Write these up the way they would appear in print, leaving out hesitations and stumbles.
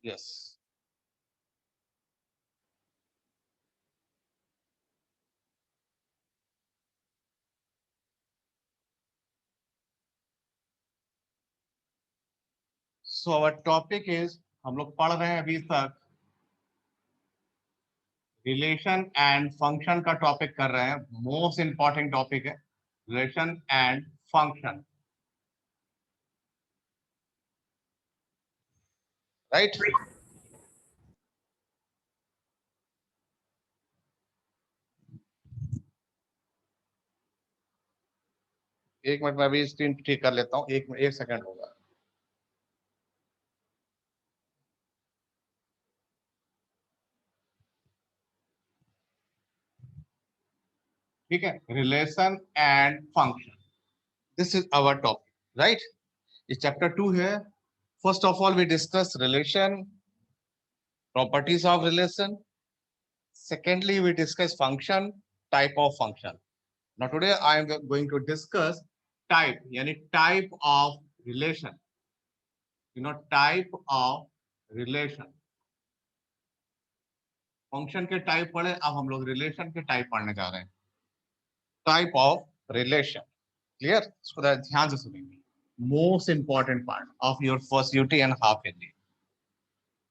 Yes. So our topic is, हम लोग पढ़ रहे हैं अभी तक रिलेशन एंड फंक्शन का टॉपिक कर रहे हैं। मोस्ट इंपॉर्टेंट टॉपिक है रिलेशन एंड फंक्शन, राइट। एक मिनट में अभी स्क्रीन ठीक कर लेता हूँ, एक सेकंड होगा। ठीक है, relation and function, this is our topic, right. ये चैप्टर 2 है। First of all we discuss relation, properties of relation. Secondly, we discuss function, type of function. Now today I am going to discuss type, यानी type of relation. Type of relation. Function के type पढ़े, अब हम लोग relation के type पढ़ने जा रहे हैं। Type of relation. Clear? इसको ध्यान से सुनेंगे। Most important part of your first UT and half yearly.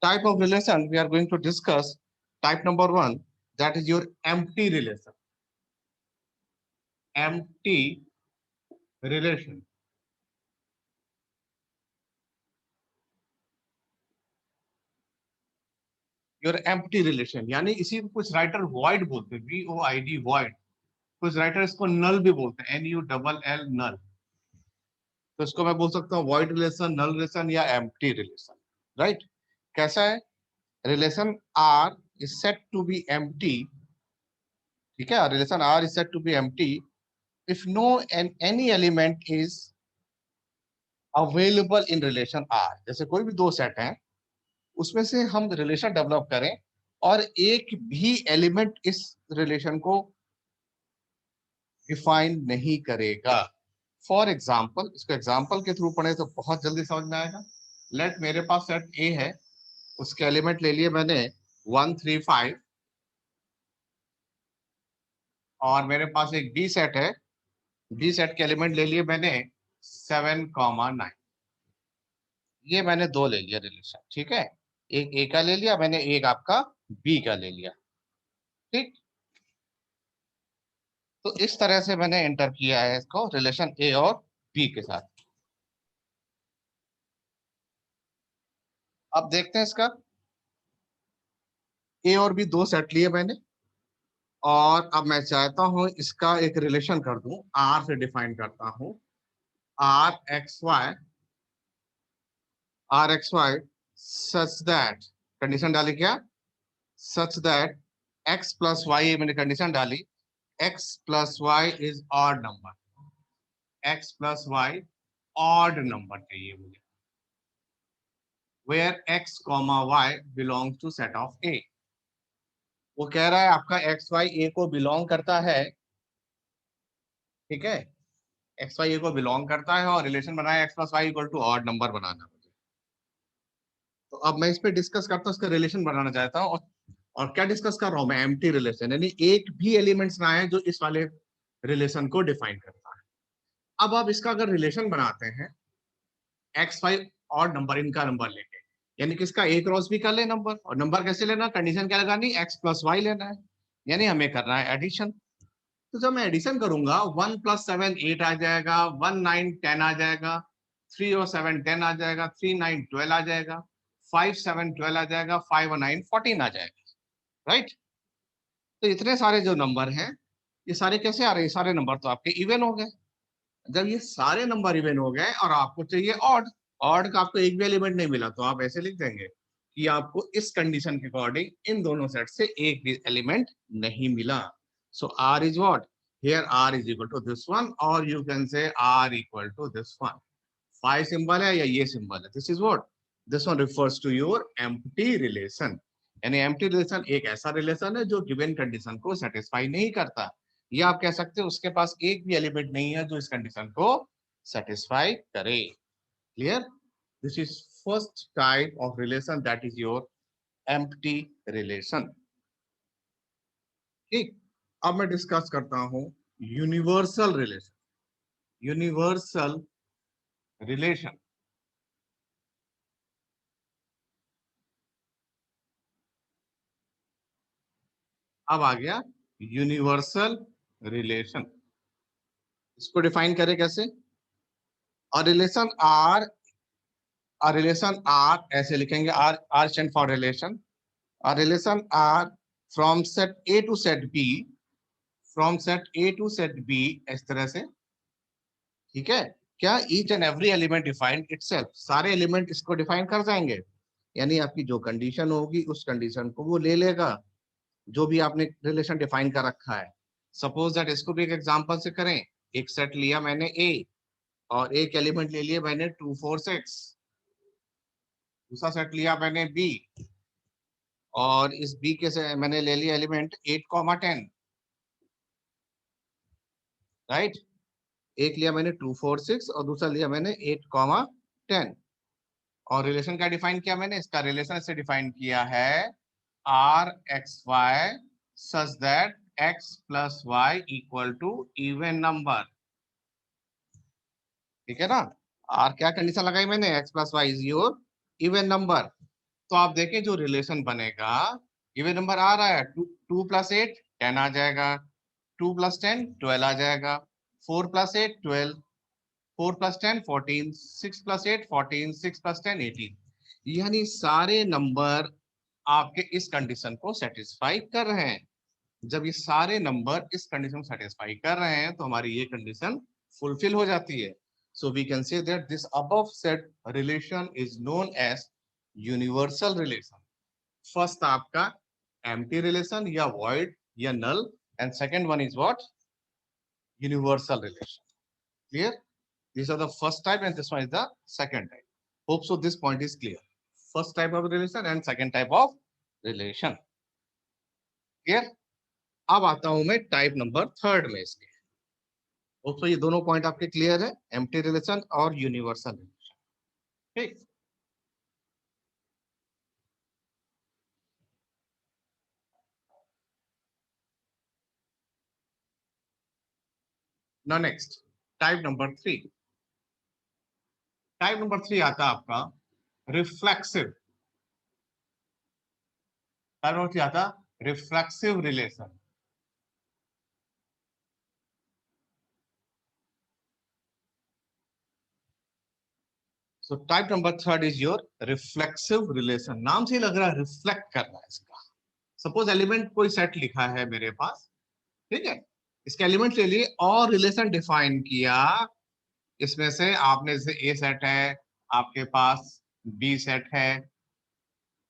Type of relation we are going to discuss. Type number 1, that is your empty relation. Empty relation. Your empty relation, यानी इसी को कुछ writer void बोलते हैं, VOID void. कुछ writer इसको नल भी बोलते हैं, NULL नल। तो इसको मैं बोल सकता हूँ वॉइड रिलेशन, नल रिलेशन या एम्प्टी रिलेशन, राइट। कैसा है? Relation R is set to be empty, ठीक है, relation R is set to be empty if no and any element is available in relation R. जैसे कोई भी दो set हैं, उसमें से हम रिलेशन डेवलप करें और एक भी एलिमेंट इस रिलेशन को डिफाइन नहीं करेगा। फॉर एग्जाम्पल, इसको एग्जाम्पल के थ्रू पढ़े तो बहुत जल्दी समझ में आएगा। लेट मेरे पास सेट ए है, उसके एलिमेंट ले लिए मैंने 1 3 5, और मेरे पास एक बी सेट है, बी सेट के एलिमेंट ले लिए मैंने 7 9। ये मैंने दो ले लिया रिलेशन, ठीक है। एक ए का ले लिया मैंने, एक आपका बी का ले लिया, ठीक। तो इस तरह से मैंने एंटर किया है इसको, रिलेशन ए और बी के साथ। अब देखते हैं इसका, ए और बी दो सेट लिए मैंने, और अब मैं चाहता हूं इसका एक रिलेशन कर दूं, आर से डिफाइन करता हूं। R x Y, R x Y such that, condition डाली क्या? Such that x plus Y, मैंने कंडीशन डाली, X plus Y is odd number, X plus Y odd number चाहिए मुझे, where X comma Y belongs to set of A. वो कह रहा है आपका एक्स वाई ए को बिलोंग करता है, ठीक है, एक्स वाई ए को बिलोंग करता है, और रिलेशन बनाया X plus Y equal to odd number बनाना मुझे। तो अब मैं इस पे डिस्कस करता हूँ, इसका रिलेशन बनाना चाहता हूँ, और क्या डिस्कस कर रहा हूँ मैं? एम्प्टी रिलेशन, यानी एक भी एलिमेंट्स ना है जो इस वाले रिलेशन को डिफाइन करता है। अब आप इसका अगर रिलेशन बनाते हैं, एक्स वाई ऑड नंबर, इनका नंबर लेके, यानी कि इसका ए क्रॉस भी कर ले नंबर, और नंबर कैसे लेना? कंडीशन क्या लगानी? एक्स प्लस वाई लेना है, यानी हमें करना है एडिशन। तो जब मैं एडिशन करूंगा, 1 + 7 8 आ जाएगा, 1 9 10 आ जाएगा, 3 और 7 10 आ जाएगा, 3 9 12 आ जाएगा, 5 7 12 आ जाएगा, 5 और 9 14 आ जाएगा, राइट। तो इतने सारे जो नंबर हैं, ये सारे कैसे आ रहे हैं? सारे नंबर तो आपके इवन हो गए। जब ये सारे नंबर इवन हो गए और आपको चाहिए ऑड, ऑड का आपको एक भी एलिमेंट नहीं मिला, तो आप ऐसे लिख देंगे कि आपको इस कंडीशन के अकॉर्डिंग इन दोनों सेट से एक भी एलिमेंट नहीं मिला। So R is what? Here R is equal to this one, और you can say R equal to this one. Phi symbol है या ये सिंबल है, this is what, this one refers to your empty relation. यानी empty relation एक ऐसा relation है जो गिवन कंडीशन को सेटिस्फाई नहीं करता, या आप कह सकते हो उसके पास एक भी एलिमेंट नहीं है जो इस कंडीशन को सेटिस्फाई करे। Clear? This is first type of relation, that is your empty relation. ठीक, अब मैं डिस्कस करता हूं यूनिवर्सल रिलेशन. Universal relation. अब आ गया यूनिवर्सल रिलेशन. इसको डिफाइन करें कैसे? और रिलेशन आर ऐसे लिखेंगे, आर स्टैंड फॉर रिलेशन. और relation R from set A to set B, from set A to set B, इस तरह से. ठीक है, क्या each and every element defined itself, सारे एलिमेंट इसको डिफाइन कर जाएंगे. यानी आपकी जो कंडीशन होगी उस कंडीशन को वो ले लेगा, जो भी आपने रिलेशन डिफाइन कर रखा है. सपोज दैट इसको भी एक एग्जांपल से करें. एक सेट लिया मैंने ए, और एक एलिमेंट ले लिया मैंने 2 4 6. दूसरा सेट लिया मैंने बी, और इस बी के से मैंने ले लिया एलिमेंट 8, 10. राइट, एक लिया मैंने 2 4 6 और दूसरा लिया मैंने 8, 10. और रिलेशन क्या डिफाइन किया मैंने? इसका रिलेशन से डिफाइन किया है R x Y such that x plus Y equal to even number. ठीक है ना? आर क्या कंडीशन लगाई मैंने? X plus Y is your even number. तो आप देखें जो रिलेशन बनेगा, इवन नंबर आ रहा है, 2 + 8 10 आ जाएगा, 2 + 10 12 आ जाएगा, 4 + 8 12, 4 + 10 14, 6 + 8 14, 6 + 10 18. यानी सारे नंबर आपके इस कंडीशन को सेटिस्फाई कर रहे हैं. जब ये सारे नंबर इस कंडीशन को सेटिस्फाई कर रहे हैं तो हमारी ये कंडीशन फुलफिल हो जाती है. So we can say that this above set relation is known as universal relation. First आपका एम्प्टी रिलेशन या वॉइड या null, and second one is what? Universal relation. Clear? These are the first type and this one is the second type. Hope so this point is clear. First type of relation and second type of relation. Clear? अब आता हूं मैं type number third में इसके. Hope so ये दोनों point आपके clear है, एम्प्टी रिलेशन और यूनिवर्सल रिलेशन. ठीक. Now next type number 3. Type number 3 आता है आपका रिफ्लेक्सिव. टाइप नंबर 3 आता reflexive relation. So type number third is your reflexive relation. नाम से ही लग रहा है रिफ्लेक्ट कर रहा है इसका. सपोज एलिमेंट कोई सेट लिखा है मेरे पास. ठीक है, इसके एलिमेंट ले लिए और रिलेशन डिफाइन किया. इसमें से आपने जैसे ए सेट है, आपके पास बी सेट है,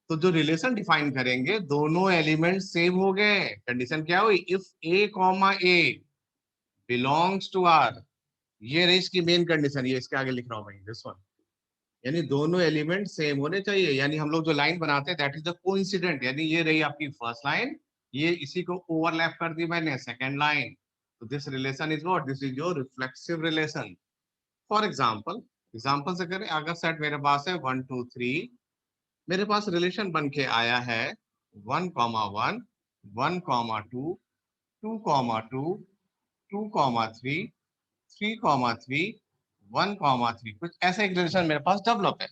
तो जो रिलेशन डिफाइन करेंगे दोनों एलिमेंट सेम हो गए. कंडीशन क्या हुई? If A comma a belongs to R. ये रही इसकी मेन कंडीशन, ये इसके आगे लिख रहा हूं मैं दिस वन. यानी दोनों एलिमेंट सेम होने चाहिए. यानी हम लोग जो लाइन बनाते हैं दैट इज द कोइंसिडेंट. यानी ये रही आपकी फर्स्ट लाइन, ये इसी को ओवरलैप कर दी मैंने सेकंड लाइन. तो this relation is what? This is your reflexive relation. For example से करें, अगर सेट मेरे पास है 1 2 3, मेरे पास रिलेशन बन के आया है 1, 1, 1, 2, 2, 2, 3, 3, 1, 3, कुछ ऐसा एक रिलेशन मेरे पास डेवलप है.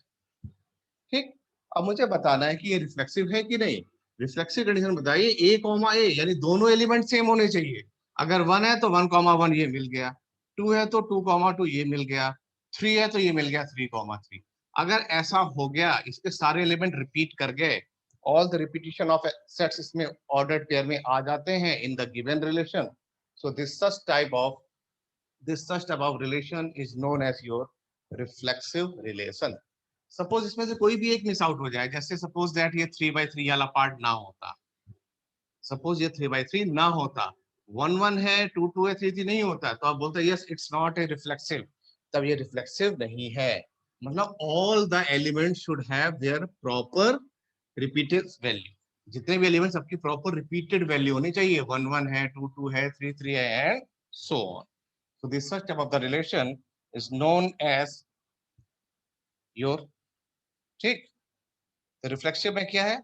ठीक, अब मुझे बताना है कि ये रिफ्लेक्सिव है कि नहीं. रिफ्लेक्सिव कंडीशन बताइए. ए कॉमा ए यानी दोनों एलिमेंट सेम होने चाहिए. अगर 1 है तो 1, 1 ये मिल गया, 2 है तो 2, 2 ये मिल गया, 3 है तो ये मिल गया 3, 3. अगर ऐसा हो गया, इसके सारे एलिमेंट रिपीट कर गए, all the repetition of sets इसमें ऑर्डर्ड पेयर में आ जाते हैं in the given relation. So this such type of relation is known as your reflexive relation. Suppose इसमें से कोई भी एक मिस आउट हो जाए, जैसे सपोज दैट ये 3/3 वाला पार्ट ना होता. सपोज ये 3/3 ना होता, 1, 1 है, 2, 2 है, 3, 3 नहीं होता, तो आप बोलते हैं yes it's not a reflexive. तब ये रिफ्लेक्सिव नहीं है. मतलब all the element should have their proper repeated value. जितने भी एलिमेंट्स आपकी प्रॉपर रिपीटेड वैल्यू होनी चाहिए. 1, 1 है, 2, 2 है, 3, 3 है, and so on. So this such type of the relation is known as your ठीक, तो रिफ्लेक्सिव में क्या है,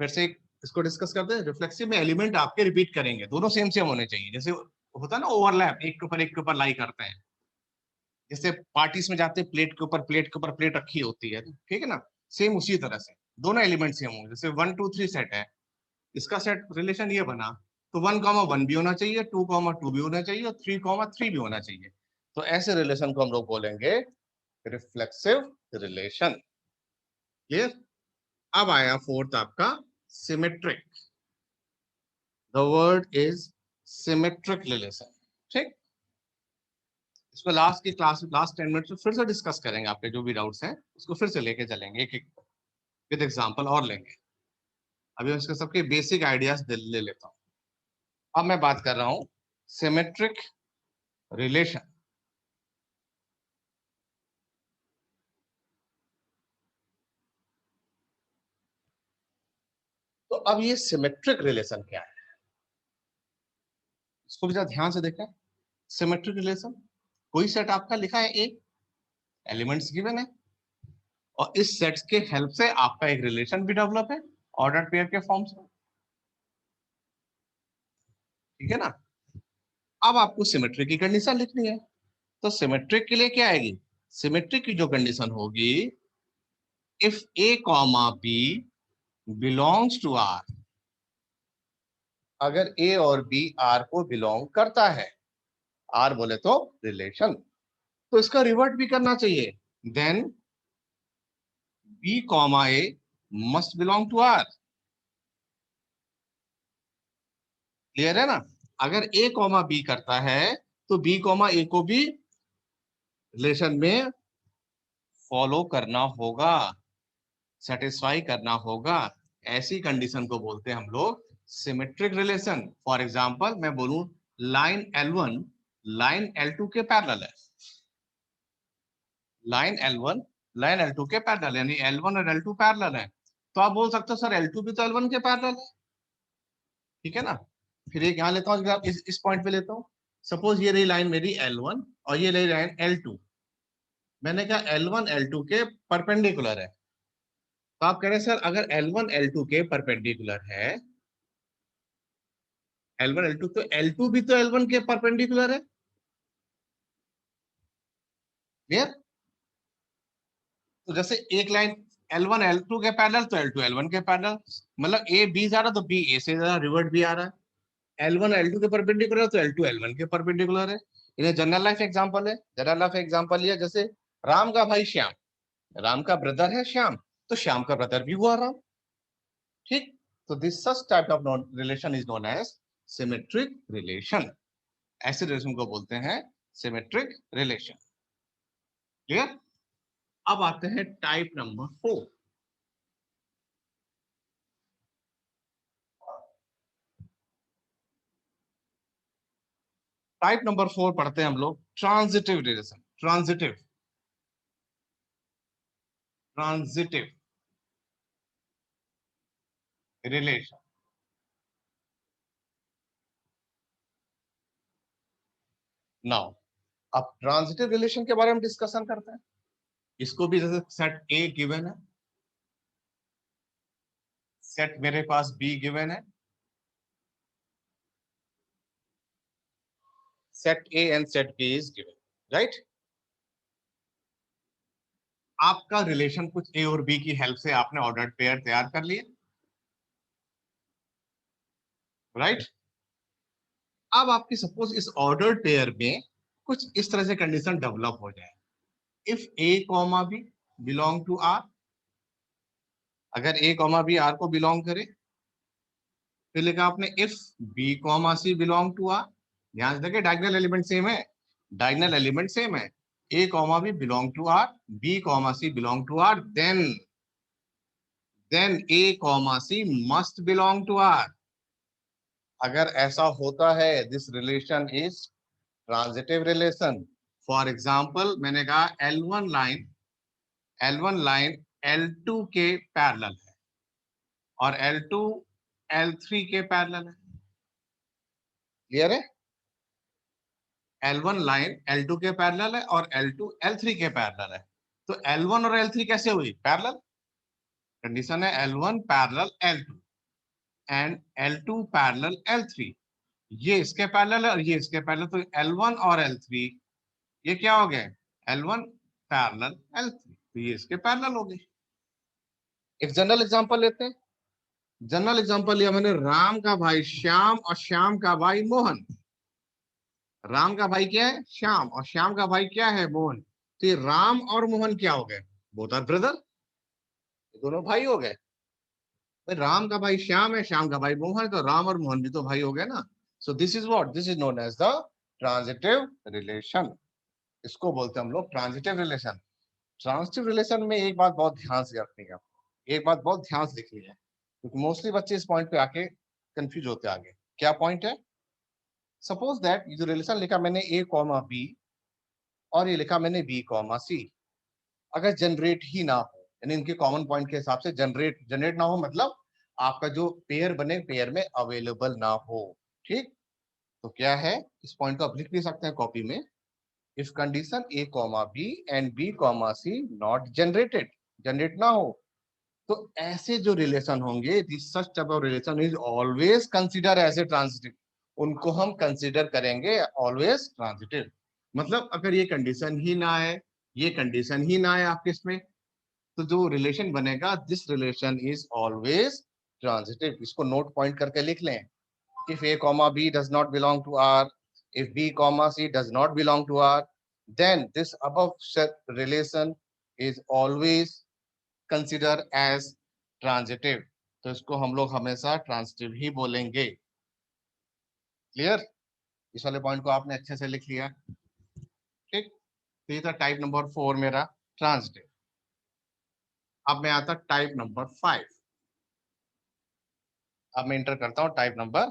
फिर से इसको डिस्कस करते हैं। रिफ्लेक्सिव में एलिमेंट आपके रिपीट करेंगे, दोनों सेम सेम होने चाहिए। जैसे होता है ना ओवरलैप, एक के ऊपर लाई करते हैं, जैसे पार्टीज में जाते हैं, प्लेट के ऊपर प्लेट के ऊपर प्लेट रखी होती है, ठीक है ना, सेम उसी तरह से दोनों एलिमेंट सेम होंगे। जैसे 1 2 3 सेट है, इसका सेट रिलेशन ये बना, तो 1 1 भी होना चाहिए, 2 2 भी होना चाहिए, और 3 3 भी होना चाहिए। तो ऐसे रिलेशन को हम लोग बोलेंगे रिफ्लेक्सिव रिलेशन। क्लियर? अब आया फोर्थ आपका symmetric. The word is symmetric relation. ठीक, इसको लास्ट की क्लास, लास्ट 10 मिनट में फिर से डिस्कस करेंगे। आपके जो भी डाउट्स हैं उसको फिर से लेके चलेंगे, एक एक विद एग्जांपल और लेंगे। अभी उसके सबके बेसिक आइडियाज ले लेता हूँ। अब मैं बात कर रहा हूँ सिमेट्रिक रिलेशन। तो अब ये सिमेट्रिक रिलेशन क्या है, इसको भी जरा ध्यान से देखें। सिमेट्रिक रिलेशन, कोई सेट आपका लिखा है ए, एलिमेंट्स गिवन है, और इस सेट के हेल्प से आपका एक रिलेशन भी डेवलप है ऑर्डर पेयर के फॉर्म से, ठीक है ना। अब आपको सिमेट्रिक की कंडीशन लिखनी है, तो सिमेट्रिक के लिए क्या आएगी, सिमेट्रिक की जो कंडीशन होगी, if A comma b belongs to R, अगर ए और बी आर को बिलोंग करता है, आर बोले तो रिलेशन, तो इसका रिवर्ट भी करना चाहिए, then b comma a must belong to R. Clear है ना? अगर ए कॉमा बी करता है तो बी कॉमा ए को भी रिलेशन में फॉलो करना होगा, सेटिस्फाई करना होगा। ऐसी कंडीशन को बोलते हैं हम लोग सिमेट्रिक रिलेशन। फॉर एग्जांपल मैं बोलूं लाइन L1 लाइन L2 के पैरेलल है, लाइन L1 लाइन L2 के पैरेलल, यानी L1 और L2 पैरेलल है, तो आप बोल सकते हो सर L2 भी तो L1 के पैरेलल है, ठीक है ना। फिर एक यहां लेता हूं, इस पॉइंट पे लेता हूं। सपोज ये रही लाइन मेरी L1 और ये रही लाइन L2। मैंने कहा L1 L2 के परपेंडिकुलर है, तो आप कह रहे हैं सर अगर L1 L2 के परपेंडिकुलर है, L1 L2, तो L2 भी तो L1 के परपेंडिकुलर है। क्लियर? तो जैसे एक लाइन L1 L2 के पैरेलल, तो L2 L1 के पैरेलल, मतलब A B जा रहा तो B A से जा रहा, रिवर्ट भी आ रहा है। L1 L2 के परपेंडिकुलर तो L2 L1 के परपेंडिकुलर है। इन्हें जनरल लाइफ एग्जांपल है, जनरल लाइफ एग्जांपल लिया, जैसे राम का भाई श्याम, राम का ब्रदर है श्याम, तो श्याम का ब्रदर भी हुआ राम। ठीक, तो this such type of relation is known as symmetric relation. ऐसे रिलेशन को बोलते हैं सिमेट्रिक रिलेशन। क्लियर? अब आते हैं टाइप नंबर 4। टाइप नंबर 4 पढ़ते हैं हम लोग transitive relation. Transitive, transitive relation. Now अब ट्रांजिटिव रिलेशन के बारे में डिस्कशन करते हैं। इसको भी जैसे सेट ए गिवन है, सेट मेरे पास बी गिवन है, set A and set B is given, right. आपका रिलेशन कुछ ए और बी की हेल्प से आपने ऑर्डर्ड पेयर तैयार कर लिए, राइट। अब आपकी सपोज इस ऑर्डर्ड पेयर में कुछ इस तरह से कंडीशन डेवलप हो जाए, if A comma B belong to R, अगर ए कॉमा बी आर को बिलोंग करे, फिर लिखा आपने if B comma C belong to R, ध्यान से देखिए डायगोनल एलिमेंट सेम है, डायगोनल एलिमेंट सेम है, A comma B belong to R, B comma C belong to R, then A comma C must belong to R. अगर ऐसा होता है, this relation is transitive relation. For example मैंने कहा L1 line L2 के parallel है और L2 L3 के पैरेलल है। क्लियर है? L1 लाइन L2 के पैरेलल है और L2 L3 के पैरेलल है, तो L1 और L3 कैसे हुई? पैरेलल। कंडीशन है L1 parallel L2 and L2 parallel L3, ये इसके पैरेलल है और ये इसके पैरेलल, तो L1 और L3 ये क्या हो गए, L1 पैरेलल L3, तो ये इसके पैरेलल हो गए। एक जनरल एग्जांपल लेते हैं। जनरल एग्जांपल लिया मैंने राम का भाई श्याम और श्याम का भाई मोहन। राम का भाई क्या है, श्याम, और श्याम का भाई क्या है, मोहन। तो ये राम और मोहन क्या हो गए, बोथ आर ब्रदर, दोनों भाई हो गए। भाई राम का भाई श्याम है, श्याम का भाई मोहन है, तो राम और मोहन भी तो भाई हो गए ना। So this is what, this is known as the transitive relation. इसको बोलते हैं हम लोग ट्रांजिटिव रिलेशन। ट्रांजिटिव रिलेशन में एक बात बहुत ध्यान से रखनी है, एक बात बहुत ध्यान से लिखनी है, क्योंकि मोस्टली बच्चे इस पॉइंट पे आके कंफ्यूज होते हैं आगे। क्या पॉइंट है, सपोज दैट ये जो रिलेशन लिखा मैंने ए कॉमा बी और ये लिखा मैंने बी कॉमा सी, अगर जनरेट ही ना हो, यानी इनके कॉमन पॉइंट के हिसाब से जनरेट ना हो, मतलब आपका जो पेयर बने पेयर में अवेलेबल ना हो, ठीक। तो क्या है, इस पॉइंट को आप लिख भी सकते हैं कॉपी में। If condition a comma b and b comma c not generated, generate ना हो, तो ऐसे जो रिलेशन होंगे, this such type of relation is always consider as a transitive, उनको हम कंसीडर करेंगे ऑलवेज ट्रांजिटिव। मतलब अगर ये कंडीशन ही ना है, ये कंडीशन ही ना है आपके इसमें, तो जो रिलेशन बनेगा, this relation is always transitive. इसको नोट पॉइंट करके लिख लें। If A comma b does not belong to R, if B comma c does not belong to R, then this above set relation is always consider as transitive। तो इसको हम लोग हमेशा transitive ही बोलेंगे। Clear, इस वाले पॉइंट को आपने अच्छे से लिख लिया, ठीक। तो ये था टाइप नंबर 4 मेरा ट्रांजिटिव। अब मैं आता टाइप नंबर 5। अब मैं इंटर करता हूं टाइप नंबर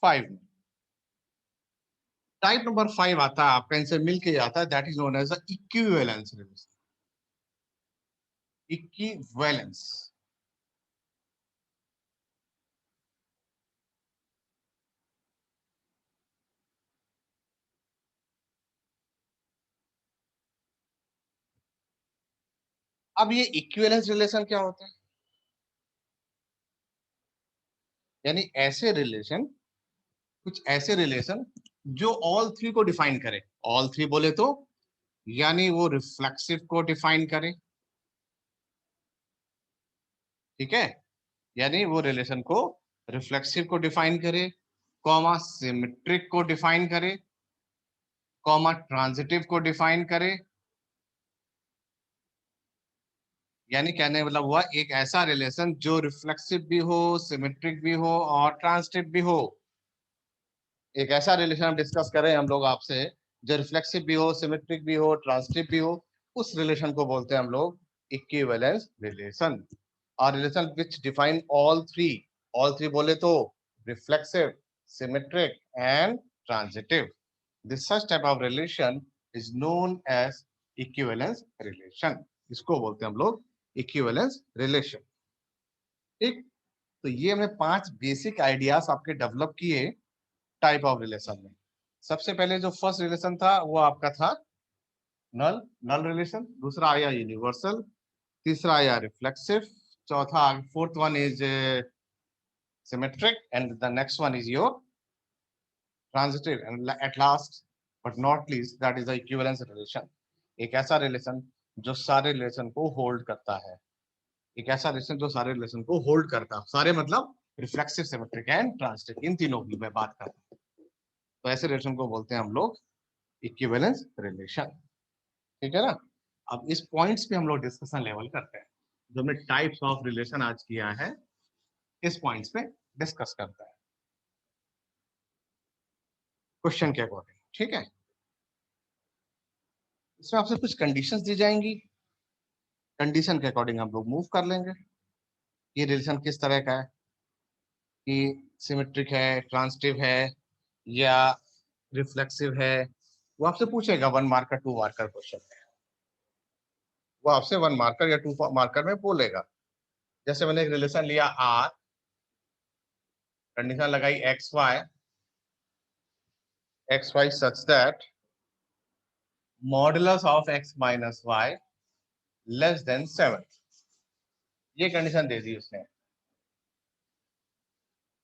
5 में। टाइप नंबर 5 आता है आपका, इनसे मिलके आता है, that is known as the equivalence relation. Equivalence, अब ये इक्विवेलेंस रिलेशन क्या होता है, यानी ऐसे रिलेशन, कुछ ऐसे रिलेशन जो ऑल थ्री को डिफाइन करे। ऑल थ्री बोले तो यानी वो रिफ्लेक्सिव को डिफाइन करे, ठीक है, यानी वो रिलेशन को रिफ्लेक्सिव को डिफाइन करे, कॉमा सिमेट्रिक को डिफाइन करे, कॉमा ट्रांजिटिव को डिफाइन करे। यानी कहने मतलब हुआ एक ऐसा रिलेशन जो रिफ्लेक्सिव भी हो, सिमेट्रिक भी हो और ट्रांजिटिव भी हो। एक ऐसा रिलेशन हम डिस्कस करें हम लोग आपसे, जो रिफ्लेक्सिव भी हो, सिमेट्रिक भी हो, ट्रांजिटिव भी हो, उस रिलेशन को बोलते हैं हम लोग इक्विवेलेंस रिलेशन। और relation which define all three बोले तो reflexive, symmetric and transitive. This such type of relation is known as equivalence relation. इसको बोलते हैं हम लोग इक्विवेलेंस रिलेशन, ठीक। तो ये हमने 5 बेसिक आइडियाज आपके डेवलप किए टाइप ऑफ रिलेशन में। सबसे पहले जो फर्स्ट रिलेशन था वो आपका था नल नल रिलेशन, दूसरा आया यूनिवर्सल, तीसरा आया रिफ्लेक्सिव, चौथा fourth one is symmetric and the next one is your transitive, and at last but not least that is the equivalence relation. एक ऐसा रिलेशन जो सारे रिलेशन को होल्ड करता है, एक ऐसा रिलेशन जो सारे रिलेशन को होल्ड करता है, सारे मतलब रिफ्लेक्सिव, सिमेट्रिक एंड ट्रांजिटिव, इन तीनों की मैं बात कर रहा हूँ। तो ऐसे रिलेशन को बोलते हैं हम लोग इक्विवेलेंस रिलेशन, ठीक है ना। अब इस पॉइंट्स पे हम लोग डिस्कशन लेवल करते हैं, जो हमने टाइप्स ऑफ रिलेशन आज किया है, इस पॉइंट्स पे डिस्कस करते हैं क्वेश्चन के अकॉर्डिंग, ठीक है। इसमें आपसे कुछ कंडीशंस दी जाएंगी, कंडीशन के अकॉर्डिंग हम लोग मूव कर लेंगे। ये रिलेशन किस तरह का है, कि सिमेट्रिक है, ट्रांजिटिव है या रिफ्लेक्सिव है, वो आपसे पूछेगा 1 मार्कर 2 मार्कर क्वेश्चन में। वो आपसे 1 मार्कर या 2 मार्कर में बोलेगा। जैसे मैंने एक रिलेशन लिया आर, कंडीशन लगाई x Y such that modulus of x minus y less than 7। ये कंडीशन दे दी उसने,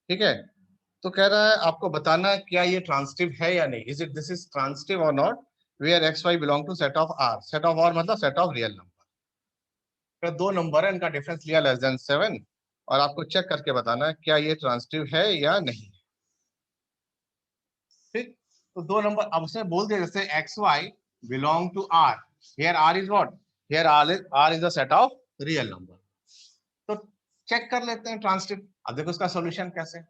ठीक है। तो कह रहा है आपको बताना है क्या ये ट्रांजिटिव है या नहीं, is it this is transitive और not, where X Y belong to set of R, set of R मतलब सेट ऑफ रियल नंबर। तो दो नंबर है, इनका डिफरेंस लिया लेस देन 7, और आपको चेक करके बताना है क्या ये ट्रांजिटिव है या नहीं, ठीक। तो दो नंबर अब उसने बोल दिया जैसे x Y belong to R, here R is what, here R is the set of real number. तो चेक कर लेते हैं ट्रांजिटिव। अब देखो उसका सॉल्यूशन कैसे,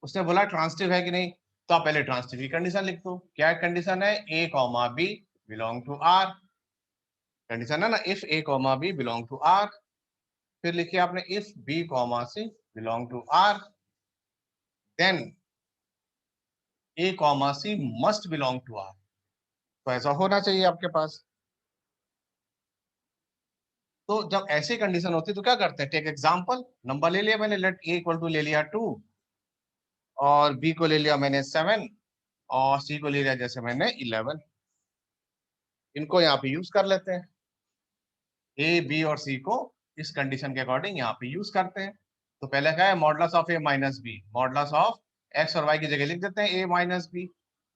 उसने बोला ट्रांजिटिव है कि नहीं, तो आप पहले ट्रांजिटिव की कंडीशन लिख दो। क्या कंडीशन है, A comma B belong to R, condition है ना, if A comma B belong to R. फिर लिखिए आपने if B comma C belong to R, then A comma C must belong to R. तो ऐसा होना चाहिए आपके पास। तो जब ऐसी कंडीशन होती है तो क्या करते हैं, टेक एग्जांपल, नंबर ले लिया मैंने, लेट ए इक्वल टू ले लिया 2, और बी को ले लिया मैंने 7, और सी को ले लिया जैसे मैंने 11। इनको यहाँ पे यूज कर लेते हैं, ए बी और सी को इस कंडीशन के अकॉर्डिंग यहाँ पे यूज करते हैं। तो पहले क्या है, modulus of A minus B, modulus of X और वाई की जगह लिख देते हैं A minus B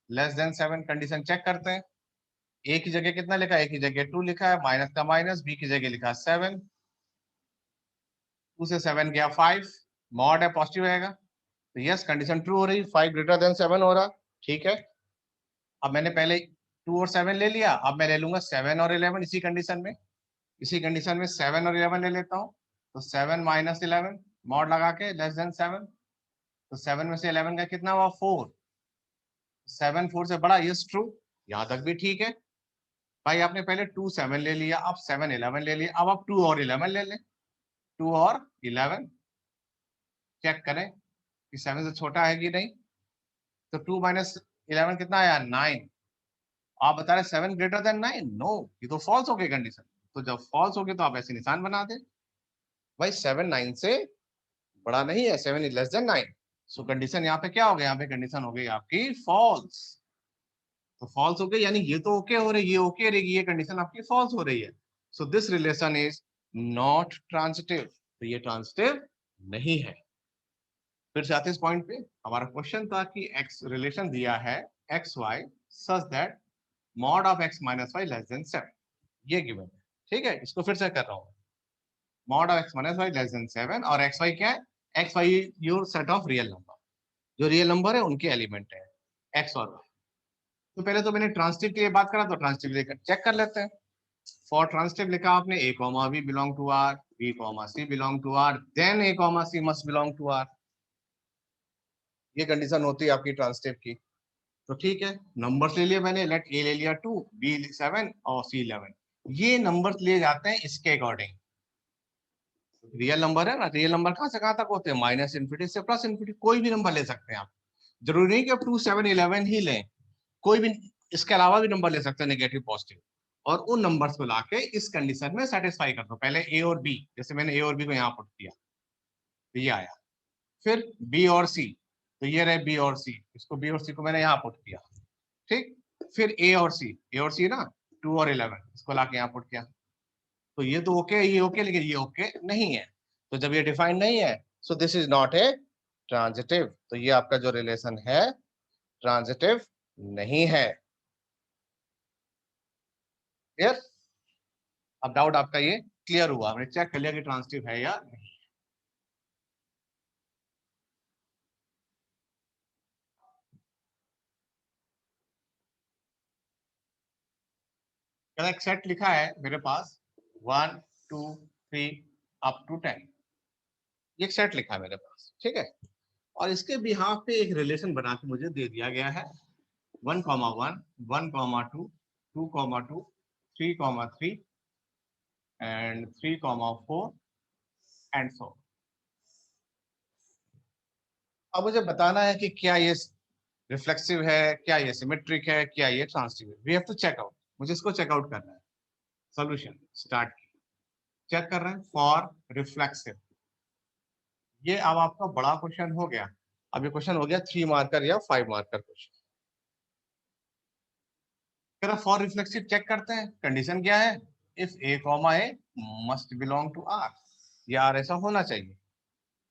less than 7। Condition check करते हैं, ए की जगह कितना लिखा है, ए की जगह 2 लिखा है, माइनस का माइनस, बी की जगह लिखा 7, 2 से 7 गया 5, मॉड है पॉजिटिव रहेगा, तो यस कंडीशन ट्रू हो रही, 5 ग्रेटर देन 7 हो रहा, ठीक है। अब मैंने पहले 2 और 7 ले लिया, अब मैं ले लूंगा 7 और 11 इसी कंडीशन में, इसी कंडीशन में 7 और 11 ले लेता हूँ। तो 7 माइनस 11 मॉड लगा के लेस देन 7, तो 7 में से 11 का कितना हुआ 4, 7 4 से बड़ा, यस ट्रू, यहाँ तक भी ठीक है। भाई आपने पहले 2 7 ले लिया, अब 7 11 ले लिया, अब आप 2 और 11 ले लें, 2 और 11 चेक करें कि 7 से छोटा है कि नहीं। तो 2 माइनस 11 कितना आया 9, आप बता रहे 7 ग्रेटर देन 9, नो, ये तो फॉल्स हो गई कंडीशन। तो जब फॉल्स हो गई तो आप ऐसे निशान बना दें, भाई 7 9 से बड़ा नहीं है, 7 is less than 9। So condition यहाँ पे क्या हो गया, यहाँ पे कंडीशन हो गई आपकी फॉल्स। तो फॉल्स हो गई यानी ये तो ओके हो रही है, ये ओके रहेगी, ये कंडीशन आपकी फॉल्स हो रही है। So this relation is not transitive, तो ये ट्रांजिटिव नहीं है। फिर से आते इस पॉइंट पे, हमारा क्वेश्चन था कि एक्स रिलेशन दिया है x Y such that mod of x minus y less than 7, ये गिवन है, ठीक है। इसको फिर से कर रहा हूँ, mod of x minus y less than 7, और एक्स वाई क्या है, x y your set of real number, जो रियल नंबर है उनके एलिमेंट है एक्स और वाई। तो पहले तो मैंने ट्रांजिटिव की बात करा, तो ट्रांजिटिव लेकर चेक कर लेते हैं। फॉर ट्रांजिटिव लिखा आपने A comma B belong to R, B comma C belong to R, then A comma C must belong to R, ये कंडीशन होती है आपकी ट्रांजिटिव की। तो ठीक है, नंबर्स ले लिया मैंने, लेट ए ले लिया 2, बी 7 और सी 11, ये नंबर्स लिए जाते हैं इसके अकॉर्डिंग, रियल नंबर है ना, रियल नंबर कहाँ से कहाँ तक होते हैं, माइनस इन्फिनिटी से प्लस इन्फिनिटी, कोई भी नंबर ले सकते हैं आप, जरूरी नहीं कि आप 2 7 11 ही लें, कोई भी इसके अलावा भी नंबर ले सकते हैं नेगेटिव पॉजिटिव, और उन नंबर्स को लाके इस कंडीशन में सेटिस्फाई कर दो। पहले ए और बी, जैसे मैंने ए और बी को यहाँ पुट किया, तो ये आया, फिर बी और सी, तो ये रहे बी और सी, इसको बी और सी को मैंने यहाँ पुट किया, ठीक। फिर ए और सी ना 2 और 11, इसको लाके यहाँ पुट किया, तो ये तो ओके, ये ओके, लेकिन ये ओके नहीं है। तो जब ये डिफाइंड नहीं है, सो this is not a transitive, तो ये आपका जो रिलेशन है ट्रांजिटिव नहीं है। क्लियर, अब डाउट आपका ये क्लियर हुआ, हमने चेक कर लिया कि ट्रांजिटिव है या नहीं। एक सेट लिखा है मेरे पास 1 2 3 अप टू 10, ये एक सेट लिखा है मेरे पास, ठीक है। और इसके बिहाफ पे एक रिलेशन बना के मुझे दे दिया गया है 1,1 1,2 2,2 3,3 एंड 3,4 एंड सो। अब मुझे बताना है कि क्या ये रिफ्लेक्सिव है, क्या ये सिमेट्रिक है, क्या ये ट्रांजिटिव है, we have to check out, मुझे इसको चेकआउट करना है। सॉल्यूशन स्टार्ट, चेक कर रहे हैं फॉर रिफ्लेक्सिव, ये अब आपका बड़ा क्वेश्चन हो गया। अब ये क्वेश्चन हो गया 3 मार्कर या 5 मार्कर क्वेश्चन। फिर फॉर रिफ्लेक्सिव चेक करते हैं, कंडीशन क्या है, if A comma a must belong to R, ये आर ऐसा होना चाहिए।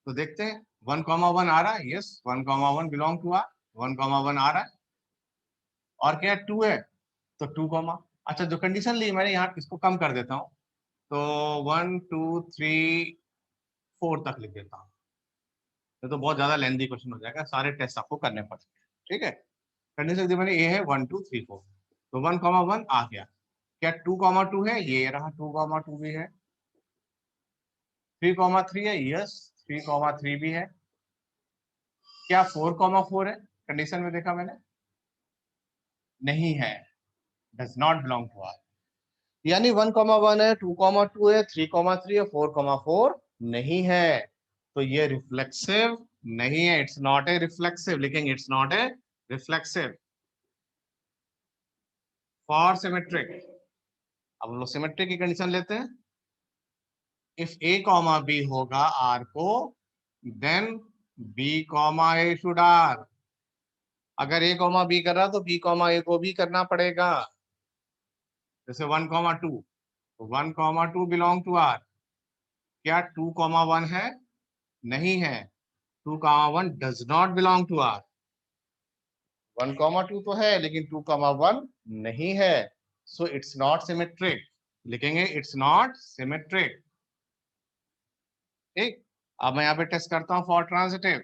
तो देखते हैं 1,1 आ रहा है, यस 1,1 बिलोंग टू आर, 1,1 आ रहा है। और क्या 2 है तो 2 कॉमा, अच्छा जो कंडीशन ली मैंने यहाँ इसको कम कर देता हूँ, तो 1 2 3 4 तक लिख देता हूँ। ये तो बहुत ज्यादा लेंथी क्वेश्चन हो जाएगा, सारे टेस्ट आपको करने पड़ेंगे, ठीक है। कंडीशन दी मैंने ये है 1 2 3 4, तो 1,1 आ गया। क्या 2,2 है, ये रहा 2,2 भी है। 3,3 है, यस 3,3 भी है। क्या 4,4 है, कंडीशन में देखा मैंने, नहीं है, does not belong to R. यानी 1,1 है, 2,2 है, 3,3 है, 4,4 नहीं है। तो ये रिफ्लेक्सिव नहीं है, इट्स नॉट ए रिफ्लेक्सिव, लिखेंगे it's not a reflexive. For symmetric, अब हम लोग सिमेट्रिक की कंडीशन लेते हैं। इफ ए कॉमा बी होगा आर को, then b comma a should R. अगर ए कॉमा बी कर रहा तो बी कॉमा ए को भी करना पड़ेगा। जैसे 1,2, तो 1,2 बिलोंग टू आर। क्या 2,1 है, नहीं है। 2,1 does not belong to R. 1,2 तो है लेकिन 2,1 नहीं है, सो इट्स नॉट सिमेट्रिक, लिखेंगे इट्स नॉट सिमेट्रिक। ठीक, अब मैं यहाँ पे टेस्ट करता हूँ फॉर ट्रांजिटिव।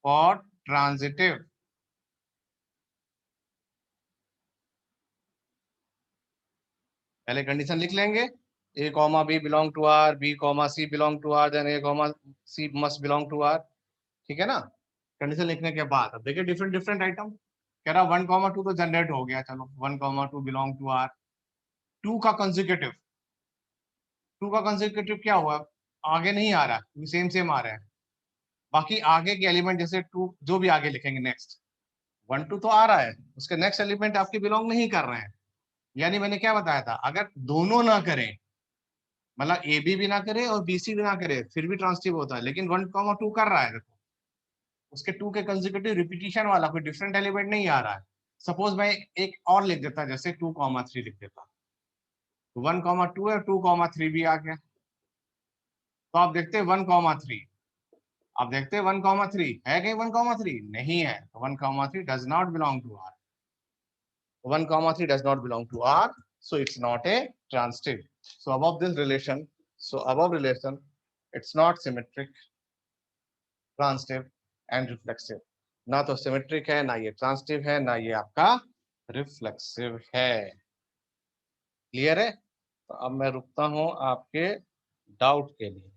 फॉर ट्रांजिटिव पहले कंडीशन लिख लेंगे, A comma B belong to R, B comma C belong to R, then A comma C must belong to R. ठीक है ना। कंडीशन लिखने के बाद अब देखिए डिफरेंट डिफरेंट आइटम। कह रहा 1,2 तो जनरेट हो गया, चलो 1,2 बिलोंग टू आर। 2 का कंसेक्यूटिव, 2 का कंसेक्यूटिव क्या हुआ, आगे नहीं आ रहा है, सेम सेम आ रहा है। बाकी आगे के एलिमेंट जैसे 2 जो भी आगे लिखेंगे नेक्स्ट, 1 2 तो आ रहा है, उसके नेक्स्ट एलिमेंट आपके बिलोंग नहीं कर रहे हैं। यानी मैंने क्या बताया था, अगर दोनों ना करें, मतलब ए बी भी ना करे और बी सी भी ना करे, फिर भी ट्रांसिटिव होता है। लेकिन 1,2 कर रहा है, देखो उसके 2 के कंसेक्यूटिव रिपीटिशन वाला कोई डिफरेंट एलिमेंट नहीं आ रहा है। सपोज मैं एक और लिख देता, जैसे 2,3 लिख देता, 1,2 है, 2,3 भी आ गया। तो आप देखते हैं 1,3, आप देखते हैं 1,3 है कहीं, 1,3 नहीं है, तो 1,3 does not belong to R. 1,3 does not belong to R, so it's not a transitive. So above this relation, it's not symmetric, transitive and reflexive. ना तो सिमेट्रिक है, ना ये ट्रांसिटिव है, ना ये आपका रिफ्लेक्सिव है। क्लियर है। तो अब मैं रुकता हूं आपके डाउट के लिए।